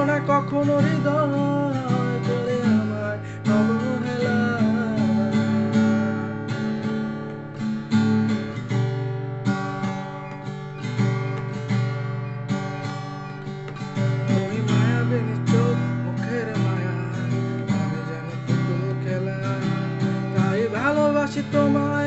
না কখনো হৃদয় করে আমায় অবহেলা। তুমি মায়াবিনী চোখ মুখের মায়া, আমি যেন পুতুল খেলা, তাই ভালোবাসি তোমায়